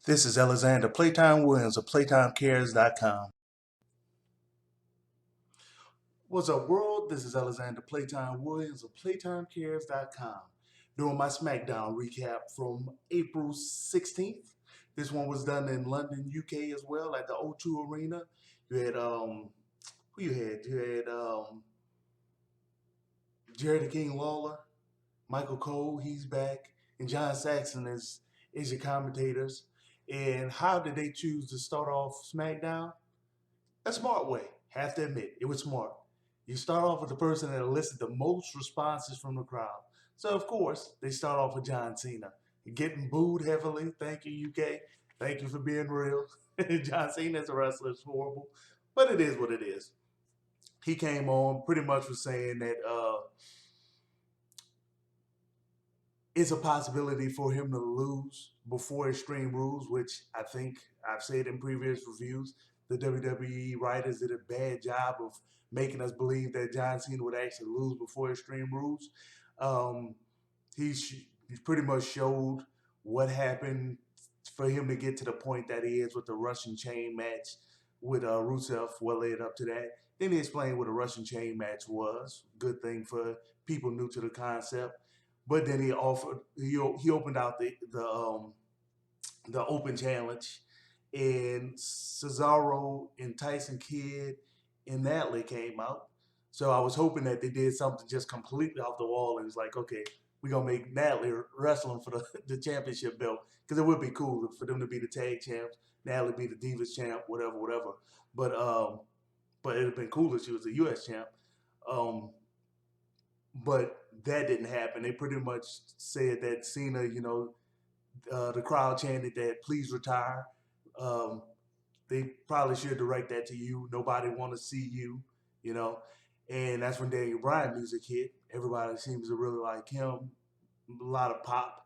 This is Alexander Playtime Williams of PlaytimeCares.com. What's up, world? This is Alexander Playtime Williams of PlaytimeCares.com. Doing my Smackdown recap from April 16th. This one was done in London, UK as well at the O2 Arena. You had, who you had? You had Jerry the King Lawler, Michael Cole, he's back, and John Saxon is your commentators. And how did they choose to start off SmackDown? A smart way. Have to admit, it was smart. You start off with the person that elicited the most responses from the crowd. So, of course, they start off with John Cena. Getting booed heavily. Thank you, UK. Thank you for being real. John Cena as a wrestler is horrible, but it is what it is. He came on pretty much was saying that it's a possibility for him to lose before Extreme Rules, which I think I've said in previous reviews. The WWE writers did a bad job of making us believe that John Cena would actually lose before Extreme Rules. Um, he's pretty much showed what happened for him to get to the point that he is with the Russian chain match with Rusev. What led up to that. Then he explained what a Russian chain match was. Good thing for people new to the concept. But then he opened out the open challenge, and Cesaro and Tyson Kidd and Natalie came out. So I was hoping that they did something just completely off the wall and it's like, okay, we're gonna make Natalie wrestling for the championship belt because it would be cool for them to be the tag champs, Natalie be the Divas champ, whatever. But it'd have been cool if she was the U.S. champ. Um, but that didn't happen. They pretty much said that Cena, the crowd chanted that please retire. Um, they probably should direct that to you. Nobody want to see you, you know. And that's when Daniel Bryan music hit. Everybody seems to really like him. A lot of pop.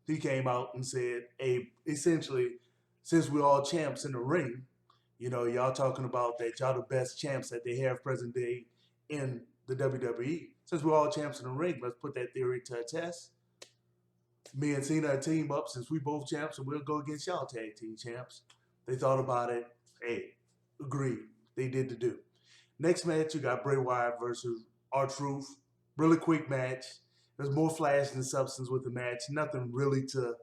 He came out and said, "Hey, essentially, since we're all champs in the ring, y'all talking about that y'all the best champs that they have present day in the WWE. Since we're all champs in the ring, let's put that theory to a test. Me and Cena team up since we both champs, and we'll go against y'all tag team champs." They thought about it. Hey, agreed. They did the do. Next match, you got Bray Wyatt versus R-Truth. Really quick match. There's more flash than substance with the match. Nothing really to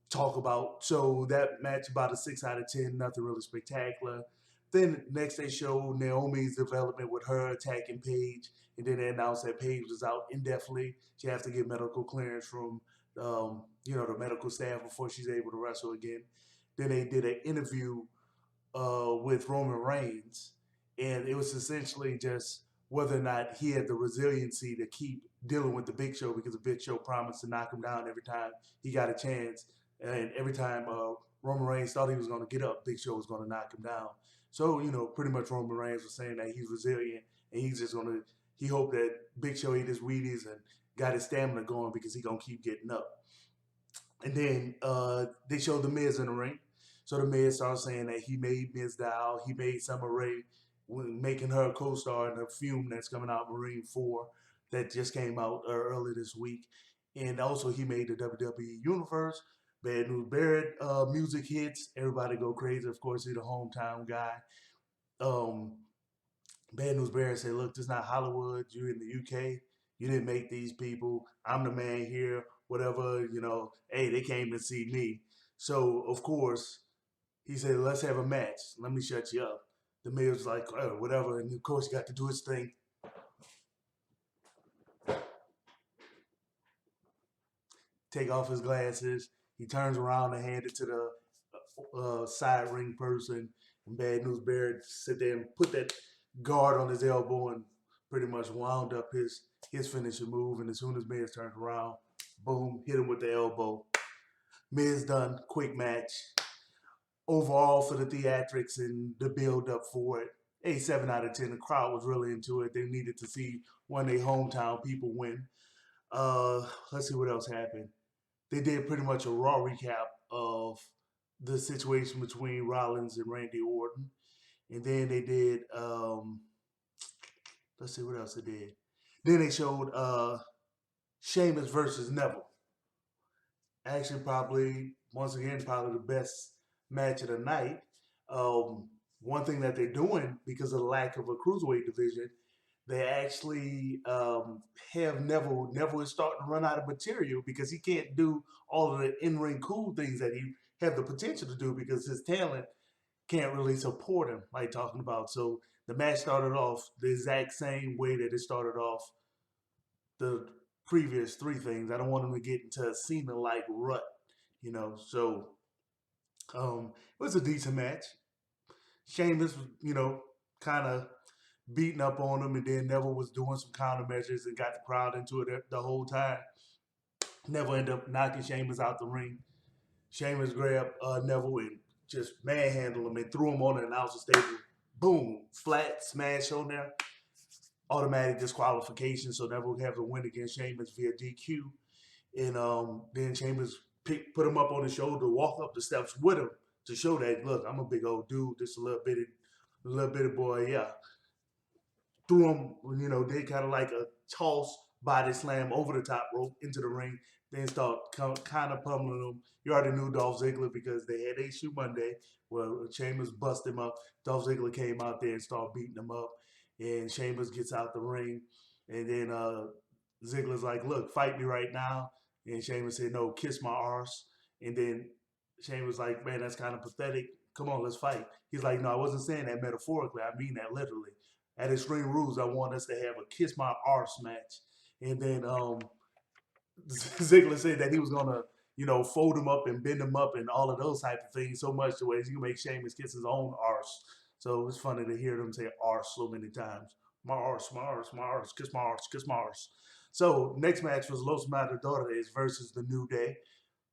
talk about. So that match about a 6 out of 10. Nothing really spectacular. Then next they showed Naomi's development with her attacking Paige, and then they announced that Paige was out indefinitely. She has to get medical clearance from the medical staff before she's able to wrestle again. Then they did an interview with Roman Reigns, and it was essentially just whether or not he had the resiliency to keep dealing with the Big Show because the Big Show promised to knock him down every time he got a chance, and every time Roman Reigns thought he was going to get up, Big Show was going to knock him down. So, pretty much Roman Reigns was saying that he's resilient and he's just he hoped that Big Show ate his Wheaties and got his stamina going because he's going to keep getting up. And then they showed The Miz in the ring. So The Miz started saying that he made Miz Dow, he made Summer Rae, making her a co-star in the film that's coming out, Marine 4, that just came out early this week. And also he made the WWE Universe. Bad News Barrett music hits. Everybody go crazy. Of course, he's the hometown guy. Um, Bad News Barrett said, look, this is not Hollywood. You're in the UK. You didn't make these people. I'm the man here. Whatever, hey, they came to see me. So, of course, he said, let's have a match. Let me shut you up. The Miz was like, oh, whatever. And, of course, he got to do his thing. Take off his glasses. He turns around and hand it to the side ring person. And Bad News Barrett sit there and put that guard on his elbow and pretty much wound up his finishing move. And as soon as Miz turns around, boom, hit him with the elbow. Miz done. Quick match. Overall, for the theatrics and the build up for it, a 7 out of 10. The crowd was really into it. They needed to see one of their hometown people win. Let's see what else happened. They did pretty much a raw recap of the situation between Rollins and Randy Orton. And then they did, let's see what else they did. Then they showed Sheamus versus Neville actually probably once again probably the best match of the night. One thing that they're doing because of the lack of a cruiserweight division, they actually have Neville. Neville is starting to run out of material because he can't do all of the in-ring cool things that he have the potential to do because his talent can't really support him, like talking about. So the match started off the exact same way that it started off the previous three things. I don't want him to get into a Cena like rut, you know. So it was a decent match. Sheamus was, kind of beating up on him, and then Neville was doing some countermeasures and got the crowd into it the whole time. Neville ended up knocking Sheamus out the ring. Sheamus grabbed Neville and just manhandled him and threw him on the announcer's table. Boom, flat smash on there. Automatic disqualification, so Neville would have to win against Sheamus via DQ. And then Sheamus put him up on his shoulder, walk up the steps with him to show that, look, I'm a big old dude, just a little bitty boy, yeah. Threw him, they kind of like a toss body slam over the top rope into the ring, then start kind of pummeling him. You already knew Dolph Ziggler because they had a shoe Monday where Sheamus busted him up. Dolph Ziggler came out there and started beating him up, and Sheamus gets out the ring, and then Ziggler's like, look, fight me right now. And Sheamus said, no, kiss my arse. And then Sheamus was like, man, that's kind of pathetic. Come on, let's fight. He's like, no, I wasn't saying that metaphorically. I mean that literally. At Extreme Rules, I want us to have a kiss my arse match. And then Ziggler said that he was gonna, fold him up and bend him up and all of those type of things so much the way he can make Sheamus kiss his own arse. So it's funny to hear them say arse so many times. My arse, my arse, my arse, kiss my arse, kiss my arse. So next match was Los Matadores versus the New Day.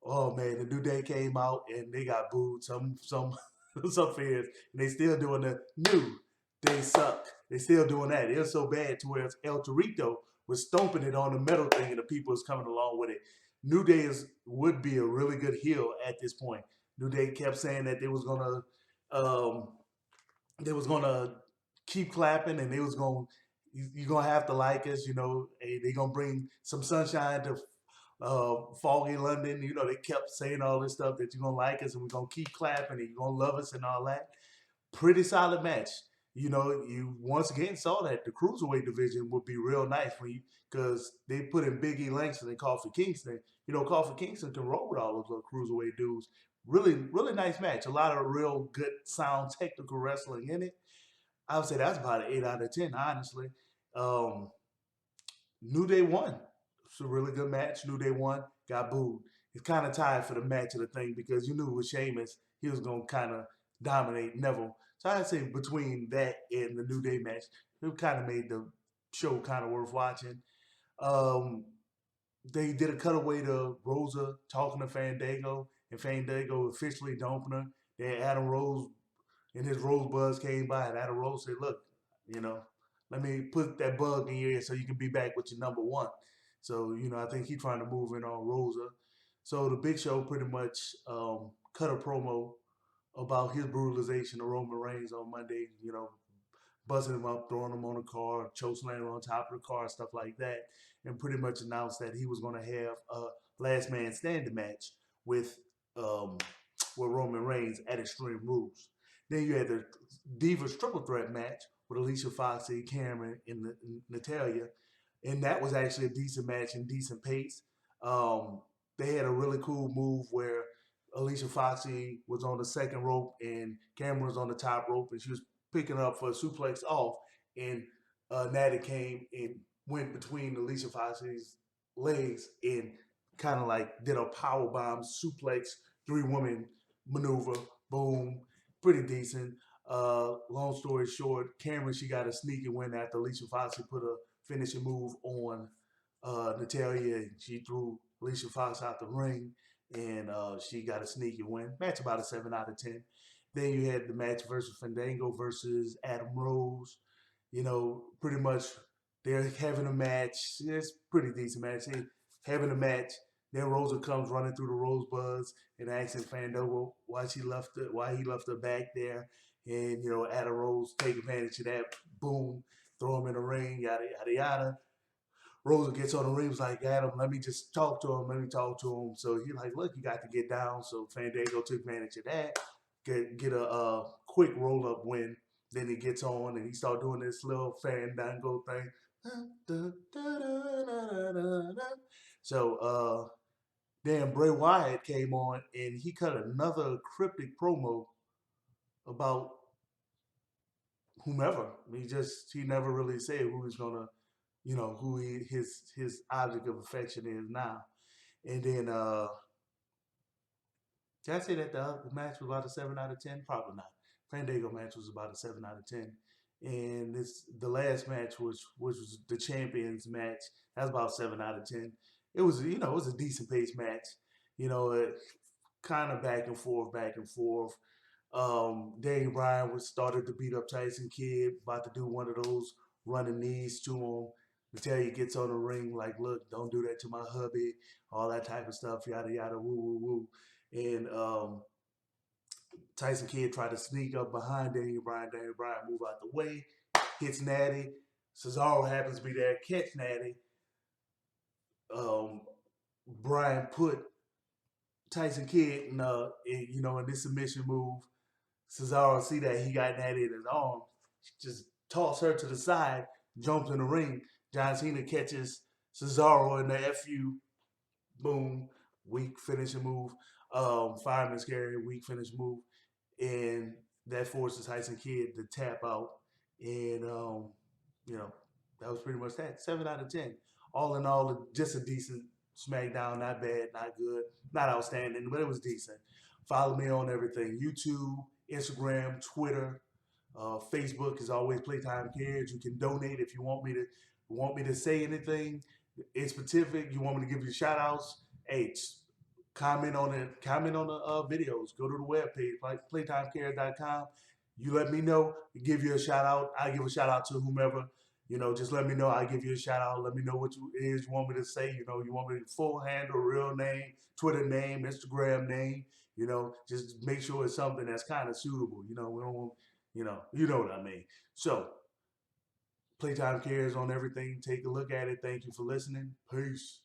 Oh man, the New Day came out and they got booed. Some fans, and they still doing the new. They suck. They still doing that. It was so bad to where El Torito was stomping it on the metal thing, and the people was coming along with it. New Day would be a really good heel at this point. New Day kept saying that um, they was gonna keep clapping, and they was gonna you're gonna have to like us. They gonna bring some sunshine to foggy London. They kept saying all this stuff that you're gonna like us and we're gonna keep clapping and you're gonna love us and all that. Pretty solid match. You once again saw that the cruiserweight division would be real nice for you because they put in Biggie Langston and Kofi Kingston. Kofi Kingston can roll with all those little cruiserweight dudes. Really, really nice match. A lot of real good sound technical wrestling in it. I would say that's about an 8 out of 10, honestly. Um, New Day won. It's a really good match. New Day won, got booed. It's kind of tied for the match of the thing because you knew with Sheamus, he was going to kind of dominate Neville. So I'd say between that and the New Day match, it kind of made the show kind of worth watching. Um, they did a cutaway to Rosa talking to Fandango, and Fandango officially dumping her. Then Adam Rose and his Rosebuds came by, and Adam Rose said, look, you know, let me put that bug in your ear so you can be back with your number one. So, I think he's trying to move in on Rosa. So the Big Show pretty much cut a promo about his brutalization of Roman Reigns on Monday, busting him up, throwing him on a car, chokeslamming him on top of the car, stuff like that, and pretty much announced that he was going to have a last man standing match with um, with Roman Reigns at Extreme Rules. Then you had the Divas triple threat match with Alicia Foxy, Cameron, and Natalia, and that was actually a decent match and decent pace. Um, they had a really cool move where Alicia Foxy was on the second rope and Cameron was on the top rope, and she was picking up for a suplex off, and Natty came and went between Alicia Foxy's legs and kind of like did a power bomb suplex 3 woman maneuver. Boom, pretty decent. Long story short, Cameron, she got a sneaky win after Alicia Foxy put a finishing move on Natalia. She threw Alicia Fox out the ring, and she got a sneaky win. Match about a 7 out of 10. Then you had the match versus Fandango versus Adam Rose. Pretty much they're having a match. It's a pretty decent match. They're having a match. Then Rosa comes running through the Rosebuds and asking Fandango why he left her back there. And Adam Rose take advantage of that. Boom, throw him in the ring. Yada yada yada. Rosa gets on the ring, was like, Adam, let me just talk to him. Let me talk to him. So he's like, look, you got to get down. So Fandango took advantage of that, get a quick roll up win. Then he gets on and he start doing this little Fandango thing. So then Bray Wyatt came on and he cut another cryptic promo about whomever. He never really said who he's gonna, who his object of affection is now. And then did I say that the match was about a 7 out of 10? Probably not. Fandango match was about a 7 out of 10. And the last match which was the champions match. That's about 7 out of 10. It was it was a decent paced match. It kind of back and forth, back and forth. Daniel Bryan was started to beat up Tyson Kidd, about to do one of those running knees to him. Until he gets on the ring, like, look, don't do that to my hubby, all that type of stuff, yada yada, woo woo woo. And Tyson Kidd tried to sneak up behind Daniel Bryan. Daniel Bryan move out the way, hits Natty. Cesaro happens to be there, catch Natty. Bryan put Tyson Kidd in this submission move. Cesaro see that he got Natty in his arm, just toss her to the side, jumps in the ring. John Cena catches Cesaro in the FU. Boom, weak finishing move. Fireman's carry, weak finish move. And that forces Tyson Kidd to tap out. And, that was pretty much that. 7 out of 10. All in all, just a decent SmackDown. Not bad, not good, not outstanding, but it was decent. Follow me on everything: YouTube, Instagram, Twitter, Facebook is always Playtime Cares. You can donate if you want me to say anything in specific. You want me to give you shout outs? Hey, comment on it. Comment on the videos. Go to the webpage, like playtimecares.com. You let me know. Give you a shout out. I give a shout out to whomever. Just let me know. I give you a shout out. Let me know what it is you want me to say. You want me to full handle, real name, Twitter name, Instagram name. Just make sure it's something that's kind of suitable. We don't want, you know what I mean. So, Playtime Cares on everything. Take a look at it. Thank you for listening. Peace.